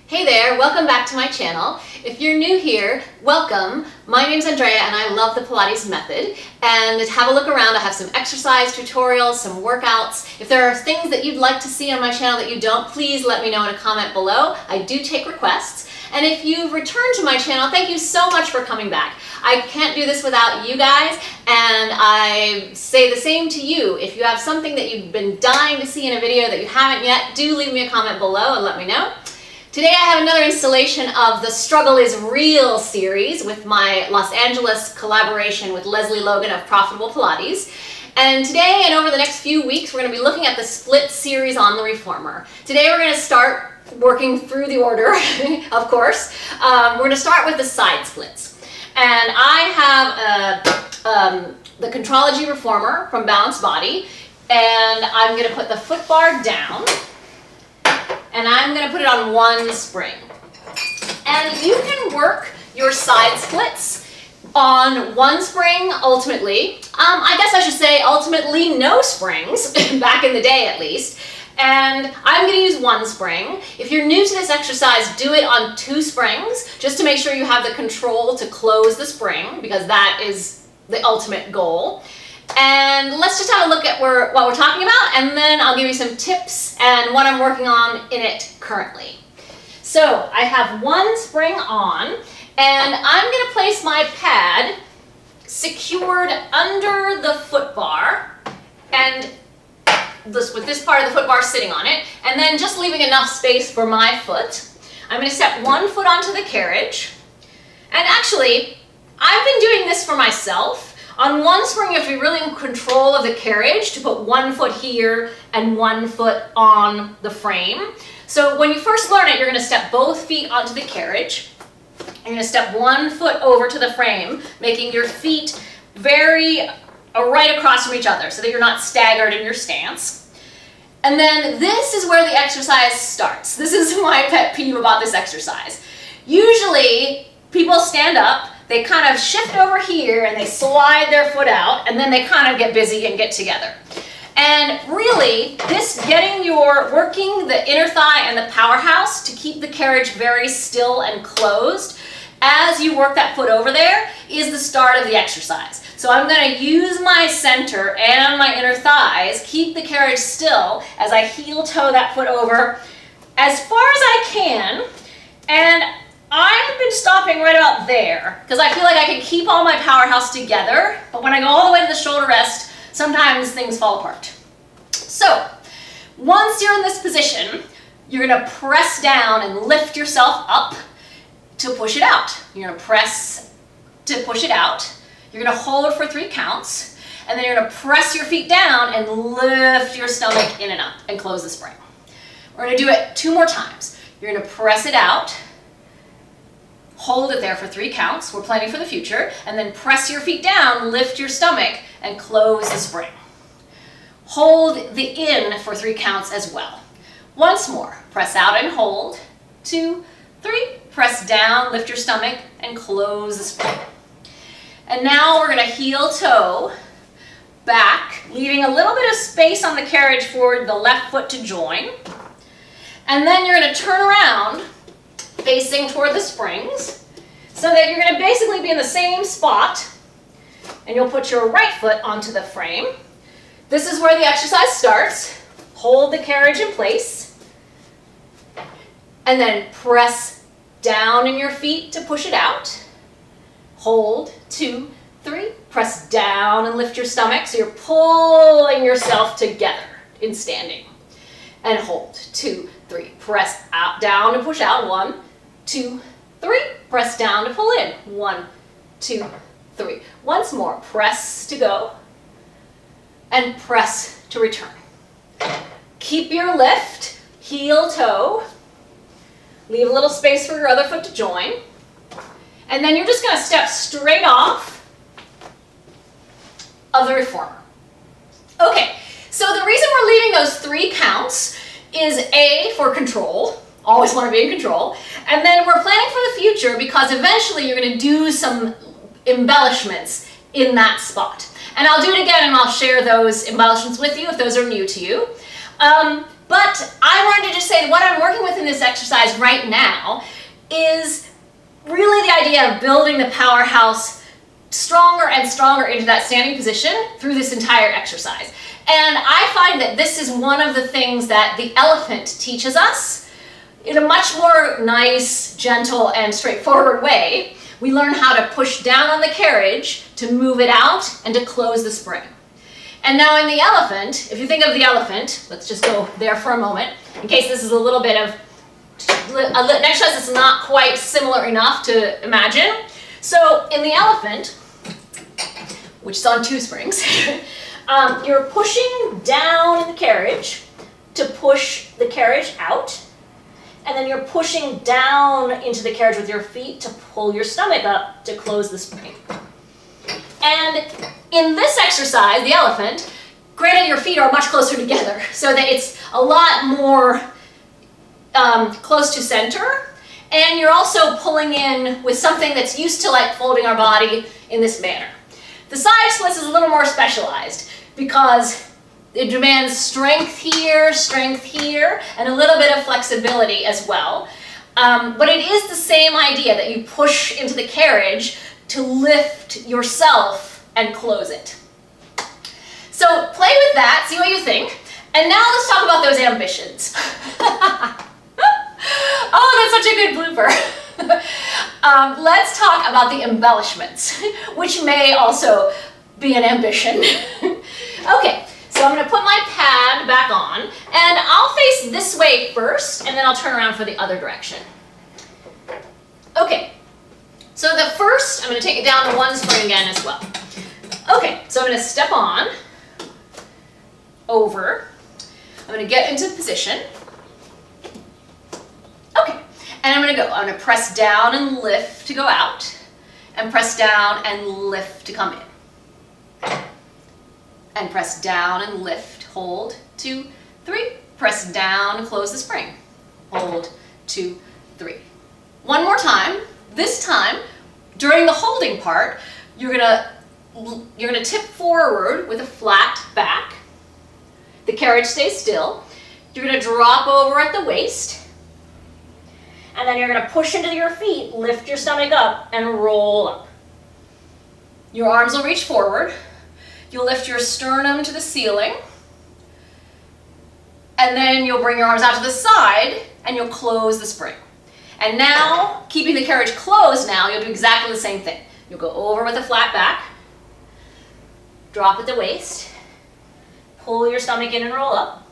Hey there, welcome back to my channel. If you're new here, welcome. My name's Andrea and I love the Pilates method. And have a look around. I have some exercise tutorials, some workouts. If there are things that you'd like to see on my channel that you don't, please let me know in a comment below. I do take requests. And if you've returned to my channel, thank you so much for coming back. I can't do this without you guys, and I say the same to you. If you have something that you've been dying to see in a video that you haven't yet, do leave me a comment below and let me know. Today I have another installation of the Struggle is Real series with my Los Angeles collaboration with Lesley Logan of Profitable Pilates. And today and over the next few weeks we're going to be looking at the split series on the reformer. Today we're going to start working through the order, of course. We're going to start with the side splits. And I have the Contrology reformer from Balanced Body, and I'm going to put the foot bar down, and I'm going to put it on one spring. And you can work your side splits on one spring ultimately. I guess I should say ultimately no springs, back in the day at least. And I'm going to use one spring. If you're new to this exercise, do it on 2 springs, just to make sure you have the control to close the spring, because that is the ultimate goal. And let's just have a look at what we're talking about, and then I'll give you some tips and what I'm working on in it currently. So I have one spring on, and I'm going to place my pad secured under the foot bar, and with this part of the foot bar sitting on it, and then just leaving enough space for my foot. I'm going to step one foot onto the carriage. And actually, I've been doing this for myself. On one spring, you have to be really in control of the carriage to put one foot here and one foot on the frame. So when you first learn it, you're going to step both feet onto the carriage. You're going to step one foot over to the frame, making your feet very right across from each other so that you're not staggered in your stance. And then this is where the exercise starts. This is my pet peeve about this exercise. Usually people stand up, they kind of shift over here and they slide their foot out, and then they kind of get busy and get together. And really, this working the inner thigh and the powerhouse to keep the carriage very still and closed as you work that foot over there is the start of the exercise. So I'm going to use my center and my inner thighs, keep the carriage still as I heel toe that foot over as far as I can. And I've been stopping right about there because I feel like I can keep all my powerhouse together, but when I go all the way to the shoulder rest, sometimes things fall apart. So once you're in this position, you're going to press down and lift yourself up to push it out. You're going to press to push it out. You're going to hold for 3 counts, and then you're going to press your feet down and lift your stomach in and up and close the spring. We're going to do it 2 more times. You're going to press it out, hold it there for 3 counts. We're planning for the future. And then press your feet down, lift your stomach, and close the spring. Hold the in for 3 counts as well. Once more, press out and hold. 2, 3, press down, lift your stomach, and close the spring. And now we're going to heel toe back, leaving a little bit of space on the carriage for the left foot to join. And then you're going to turn around facing toward the springs so that you're going to basically be in the same spot, and you'll put your right foot onto the frame. This is where the exercise starts. Hold the carriage in place and then press down in your feet to push it out. Hold, 2, 3, press down and lift your stomach so you're pulling yourself together in standing. And hold, 2, 3, press out, down and push out, 1, 2, 3, press down to pull in, 1, 2, 3. Once more, press to go and press to return. Keep your lift, heel toe, leave a little space for your other foot to join. And then you're just going to step straight off of the reformer. Okay, so the reason we're leaving those 3 counts is A, for control. Always want to be in control. And then we're planning for the future because eventually you're going to do some embellishments in that spot. And I'll do it again and I'll share those embellishments with you if those are new to you. But I wanted to just say what I'm working with in this exercise right now is really the idea of building the powerhouse stronger and stronger into that standing position through this entire exercise. And I find that this is one of the things that the elephant teaches us in a much more nice, gentle, and straightforward way. We learn how to push down on the carriage to move it out and to close the spring. And now in the elephant, if you think of the elephant, let's just go there for a moment, in case this is a little bit of an exercise that's not quite similar enough to imagine. So in the elephant, which is on 2 springs, you're pushing down the carriage to push the carriage out, and then you're pushing down into the carriage with your feet to pull your stomach up to close the spring. And in this exercise, the elephant, granted your feet are much closer together, so that it's a lot more close to center, and you're also pulling in with something that's used to like folding our body in this manner. The side splits is a little more specialized because it demands strength here, and a little bit of flexibility as well. But it is the same idea that you push into the carriage to lift yourself and close it. So play with that, see what you think. And now let's talk about those ambitions. Oh, that's such a good blooper. Let's talk about the embellishments, which may also be an ambition. Okay, so I'm going to put my pad back on, and I'll face this way first, and then I'll turn around for the other direction. Okay, so the first, I'm going to take it down to 1 spring again as well. Okay, so I'm going to step on, over, I'm going to get into position. Okay, and I'm going to go. I'm going to press down and lift to go out, and press down and lift to come in. And press down and lift, hold, 2, 3, press down, close the spring, hold, 2, 3. One more time. This time, during the holding part, you're gonna tip forward with a flat back. The carriage stays still. You're gonna drop over at the waist, and then you're gonna push into your feet, lift your stomach up, and roll up. Your arms will reach forward. You'll lift your sternum to the ceiling, and then you'll bring your arms out to the side, and you'll close the spring. And now, keeping the carriage closed now, you'll do exactly the same thing. You'll go over with a flat back, drop at the waist, pull your stomach in and roll up,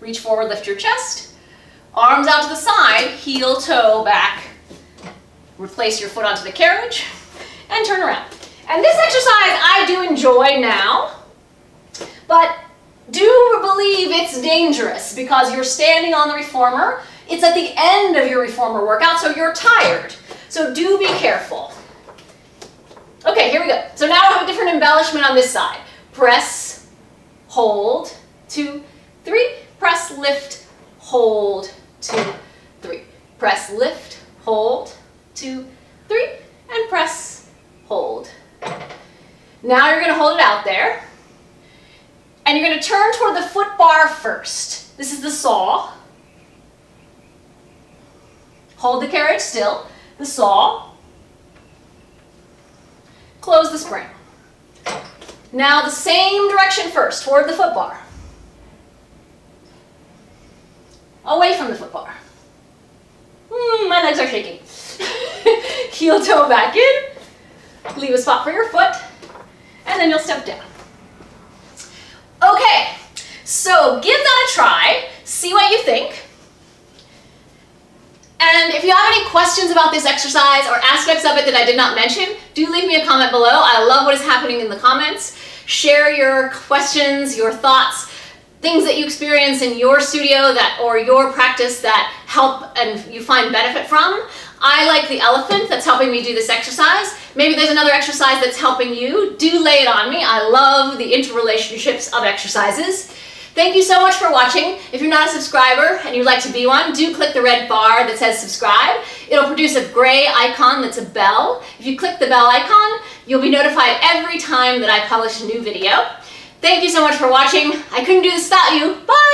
reach forward, lift your chest, arms out to the side, heel, toe, back, replace your foot onto the carriage, and turn around. And this exercise I do enjoy now, but do believe it's dangerous because you're standing on the reformer. It's at the end of your reformer workout, so you're tired. So do be careful. Okay, here we go. So now I have a different embellishment on this side. Press, hold, 2, 3. Press, lift, hold, 2, 3. Press, lift, hold, 2, 3. And press, hold. Now you're going to hold it out there. And you're going to turn toward the foot bar first. This is the saw. Hold the carriage still. The saw. Close the spring. Now the same direction first, toward the foot bar. Away from the foot bar. My legs are shaking. Heel toe back in. Leave a spot for your foot. And then you'll step down. Okay, so give that a try. See what you think. And if you have any questions about this exercise or aspects of it that I did not mention, do leave me a comment below. I love what is happening in the comments. Share your questions, your thoughts, things that you experience in your studio or your practice that help and you find benefit from. I like the elephant that's helping me do this exercise. Maybe there's another exercise that's helping you. Do lay it on me. I love the interrelationships of exercises. Thank you so much for watching. If you're not a subscriber and you'd like to be one, do click the red bar that says subscribe. It'll produce a gray icon that's a bell. If you click the bell icon, you'll be notified every time that I publish a new video. Thank you so much for watching. I couldn't do this without you. Bye!